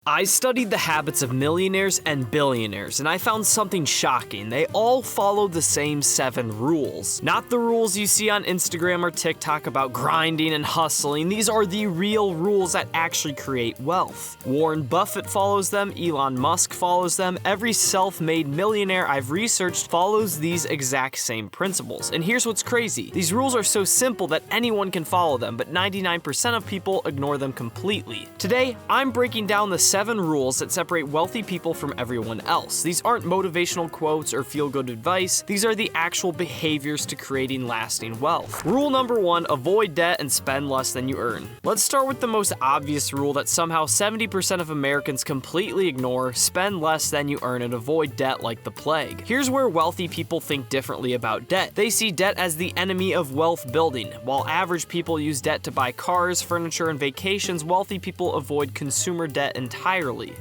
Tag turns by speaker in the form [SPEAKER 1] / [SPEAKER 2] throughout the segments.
[SPEAKER 1] I studied the habits of millionaires and billionaires, and I found something shocking. They all follow the same 7 rules. Not the rules you see on Instagram or TikTok about grinding and hustling. These are the real rules that actually create wealth. Warren Buffett follows them, Elon Musk follows them. Every self-made millionaire I've researched follows these exact same principles. And here's what's crazy. These rules are so simple that anyone can follow them, but 99% of people ignore them completely. Today, I'm breaking down the 7 rules that separate wealthy people from everyone else. These aren't motivational quotes or feel-good advice. These are the actual behaviors to creating lasting wealth. Rule number 1, avoid debt and spend less than you earn. Let's start with the most obvious rule that somehow 70% of Americans completely ignore: spend less than you earn and avoid debt like the plague. Here's where wealthy people think differently about debt. They see debt as the enemy of wealth building. While average people use debt to buy cars, furniture, and vacations, wealthy people avoid consumer debt entirely.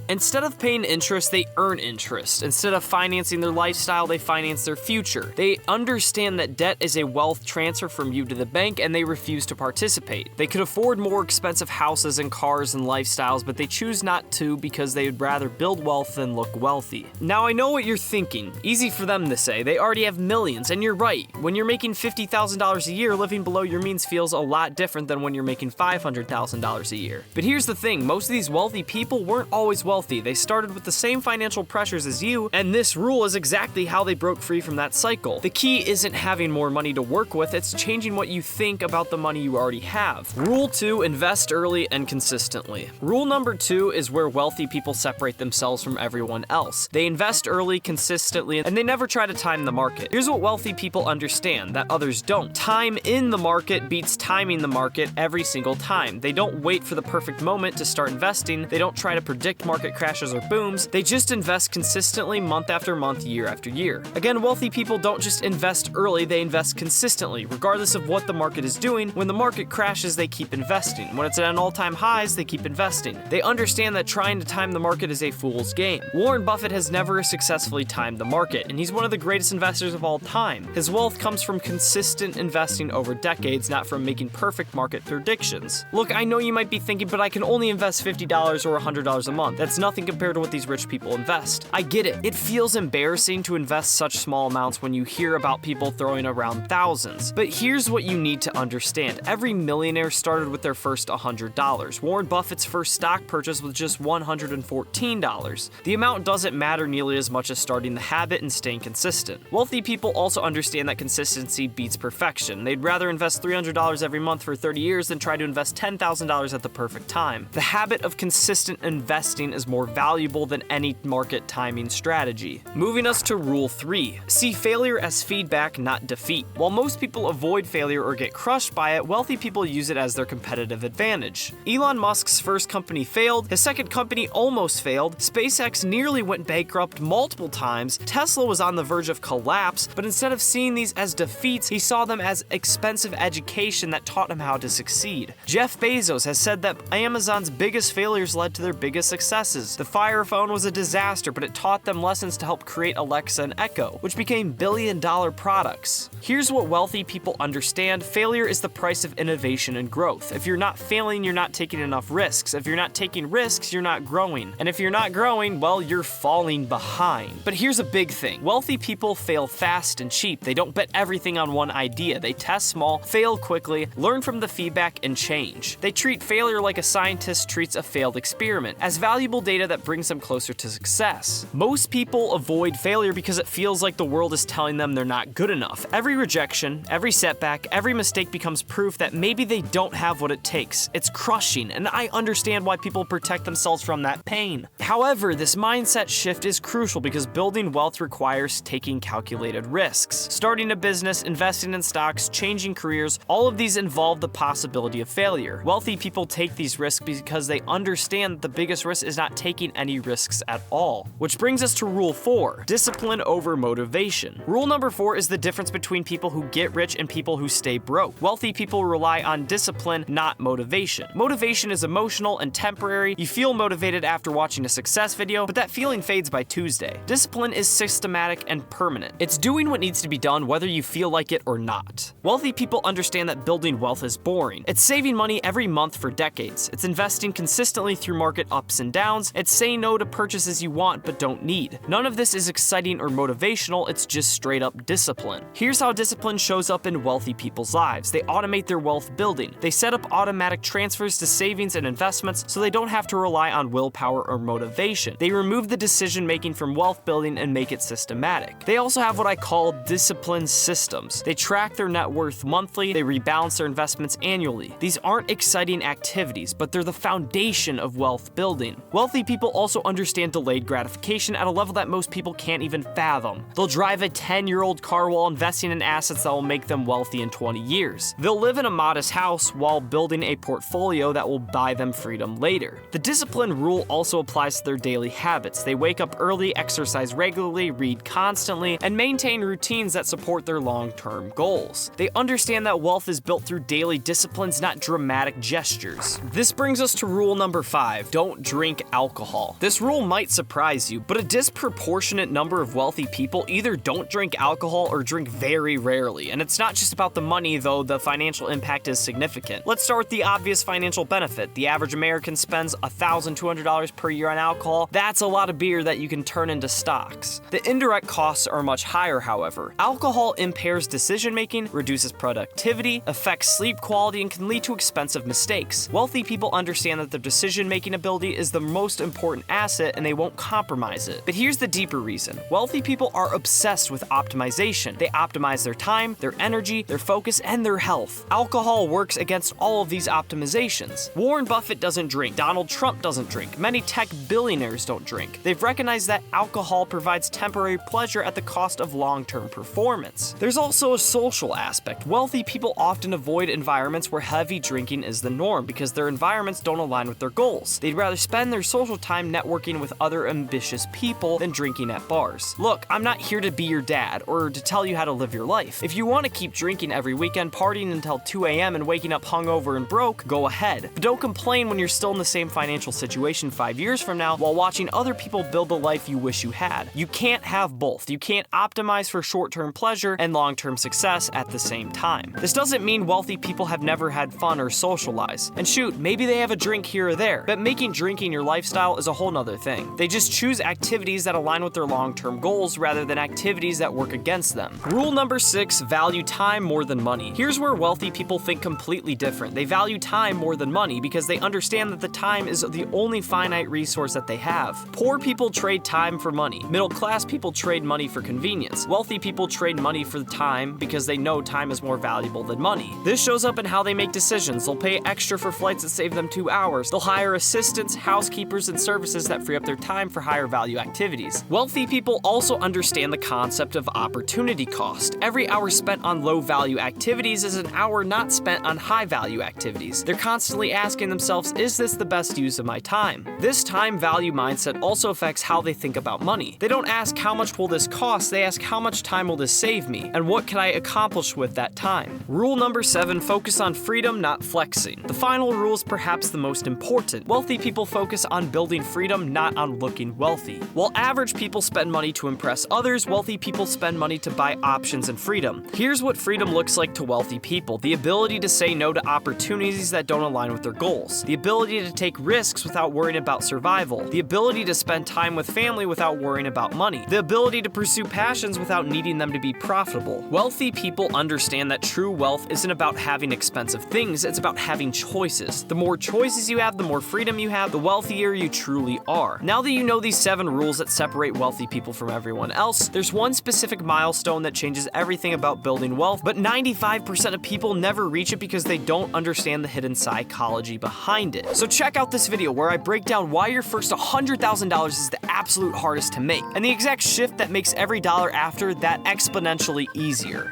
[SPEAKER 1] Instead of paying interest, they earn interest. Instead of financing their lifestyle, they finance their future. They understand that debt is a wealth transfer from you to the bank, and they refuse to participate. They could afford more expensive houses and cars and lifestyles, but they choose not to because they would rather build wealth than look wealthy. Now, I know what you're thinking. Easy for them to say. They already have millions, and you're right. When you're making $50,000 a year, living below your means feels a lot different than when you're making $500,000 a year. But here's the thing. Most of these wealthy people weren't always wealthy. They started with the same financial pressures as you, and this rule is exactly how they broke free from that cycle. The key isn't having more money to work with, it's changing what you think about the money you already have. Rule 2, invest early and consistently. Rule number 2 is where wealthy people separate themselves from everyone else. They invest early, consistently, and they never try to time the market. Here's what wealthy people understand that others don't. Time in the market beats timing the market every single time. They don't wait for the perfect moment to start investing. They don't try to predict market crashes or booms. They just invest consistently month after month, year after year. Again, wealthy people don't just invest early, they invest consistently, regardless of what the market is doing. When the market crashes, they keep investing. When it's at an all-time highs, they keep investing. They understand that trying to time the market is a fool's game. Warren Buffett has never successfully timed the market, and he's one of the greatest investors of all time. His wealth comes from consistent investing over decades, not from making perfect market predictions. Look, I know you might be thinking, but I can only invest $50 or $100 a month. That's nothing compared to what these rich people invest. I get it. It feels embarrassing to invest such small amounts when you hear about people throwing around thousands. But here's what you need to understand. Every millionaire started with their first $100. Warren Buffett's first stock purchase was just $114. The amount doesn't matter nearly as much as starting the habit and staying consistent. Wealthy people also understand that consistency beats perfection. They'd rather invest $300 every month for 30 years than try to invest $10,000 at the perfect time. The habit of consistent investing is more valuable than any market timing strategy. Moving us to rule 3. See failure as feedback, not defeat. While most people avoid failure or get crushed by it, wealthy people use it as their competitive advantage. Elon Musk's first company failed, his second company almost failed, SpaceX nearly went bankrupt multiple times, Tesla was on the verge of collapse, but instead of seeing these as defeats, he saw them as expensive education that taught him how to succeed. Jeff Bezos has said that Amazon's biggest failures led to their biggest successes. The Fire phone was a disaster, but it taught them lessons to help create Alexa and Echo, which became billion-dollar products. Here's what wealthy people understand. Failure is the price of innovation and growth. If you're not failing, you're not taking enough risks. If you're not taking risks, you're not growing. And if you're not growing, well, you're falling behind. But here's a big thing. Wealthy people fail fast and cheap. They don't bet everything on one idea. They test small, fail quickly, learn from the feedback, and change. They treat failure like a scientist treats a failed experiment, as valuable data that brings them closer to success. Most people avoid failure because it feels like the world is telling them they're not good enough. Every rejection, every setback, every mistake becomes proof that maybe they don't have what it takes. It's crushing, and I understand why people protect themselves from that pain. However, this mindset shift is crucial because building wealth requires taking calculated risks. Starting a business, investing in stocks, changing careers, all of these involve the possibility of failure. Wealthy people take these risks because they understand that the biggest risk is not taking any risks at all. Which brings us to rule 4, discipline over motivation. Rule number 4 is the difference between people who get rich and people who stay broke. Wealthy people rely on discipline, not motivation. Motivation is emotional and temporary. You feel motivated after watching a success video, but that feeling fades by Tuesday. Discipline is systematic and permanent. It's doing what needs to be done whether you feel like it or not. Wealthy people understand that building wealth is boring. It's saving money every month for decades. It's investing consistently through market ups and downs, it's saying no to purchases you want but don't need. None of this is exciting or motivational, it's just straight up discipline. Here's how discipline shows up in wealthy people's lives. They automate their wealth building. They set up automatic transfers to savings and investments so they don't have to rely on willpower or motivation. They remove the decision making from wealth building and make it systematic. They also have what I call discipline systems. They track their net worth monthly, they rebalance their investments annually. These aren't exciting activities, but they're the foundation of wealth building. Wealthy people also understand delayed gratification at a level that most people can't even fathom. They'll drive a 10-year-old car while investing in assets that will make them wealthy in 20 years. They'll live in a modest house while building a portfolio that will buy them freedom later. The discipline rule also applies to their daily habits. They wake up early, exercise regularly, read constantly, and maintain routines that support their long-term goals. They understand that wealth is built through daily disciplines, not dramatic gestures. This brings us to rule number 5, don't drink alcohol. This rule might surprise you, but a disproportionate number of wealthy people either don't drink alcohol or drink very rarely. And it's not just about the money, though the financial impact is significant. Let's start with the obvious financial benefit. The average American spends $1,200 per year on alcohol. That's a lot of beer that you can turn into stocks. The indirect costs are much higher, however. Alcohol impairs decision-making, reduces productivity, affects sleep quality, and can lead to expensive mistakes. Wealthy people understand that their decision-making ability is the most important asset and they won't compromise it. But here's the deeper reason. Wealthy people are obsessed with optimization. They optimize their time, their energy, their focus, and their health. Alcohol works against all of these optimizations. Warren Buffett doesn't drink. Donald Trump doesn't drink. Many tech billionaires don't drink. They've recognized that alcohol provides temporary pleasure at the cost of long-term performance. There's also a social aspect. Wealthy people often avoid environments where heavy drinking is the norm because their environments don't align with their goals. They'd rather spend their social time networking with other ambitious people than drinking at bars. Look, I'm not here to be your dad or to tell you how to live your life. If you want to keep drinking every weekend, partying until 2 a.m. and waking up hungover and broke, go ahead. But don't complain when you're still in the same financial situation 5 years from now while watching other people build the life you wish you had. You can't have both. You can't optimize for short-term pleasure and long-term success at the same time. This doesn't mean wealthy people have never had fun or socialize. And shoot, maybe they have a drink here or there, but making drinking your lifestyle is a whole nother thing. They just choose activities that align with their long-term goals rather than activities that work against them. Rule number 6, value time more than money. Here's where wealthy people think completely different. They value time more than money because they understand that the time is the only finite resource that they have. Poor people trade time for money. Middle-class people trade money for convenience. Wealthy people trade money for time because they know time is more valuable than money. This shows up in how they make decisions. They'll pay extra for flights that save them 2 hours. They'll hire assistants, housekeepers, and services that free up their time for higher value activities. Wealthy people also understand the concept of opportunity cost. Every hour spent on low value activities is an hour not spent on high value activities. They're constantly asking themselves, is this the best use of my time? This time value mindset also affects how they think about money. They don't ask how much will this cost, they ask how much time will this save me, and what can I accomplish with that time? Rule number 7, focus on freedom, not flexing. The final rule is perhaps the most important. Wealthy people focus on building freedom, not on looking wealthy. While average people spend money to impress others, wealthy people spend money to buy options and freedom. Here's what freedom looks like to wealthy people: the ability to say no to opportunities that don't align with their goals, the ability to take risks without worrying about survival, the ability to spend time with family without worrying about money, the ability to pursue passions without needing them to be profitable. Wealthy people understand that true wealth isn't about having expensive things, it's about having choices. The more choices you have, the more freedom you have, the wealthier you truly are. Now that you know these 7 rules that separate wealthy people from everyone else, there's one specific milestone that changes everything about building wealth, but 95% of people never reach it because they don't understand the hidden psychology behind it. So check out this video where I break down why your first $100,000 is the absolute hardest to make, and the exact shift that makes every dollar after that exponentially easier.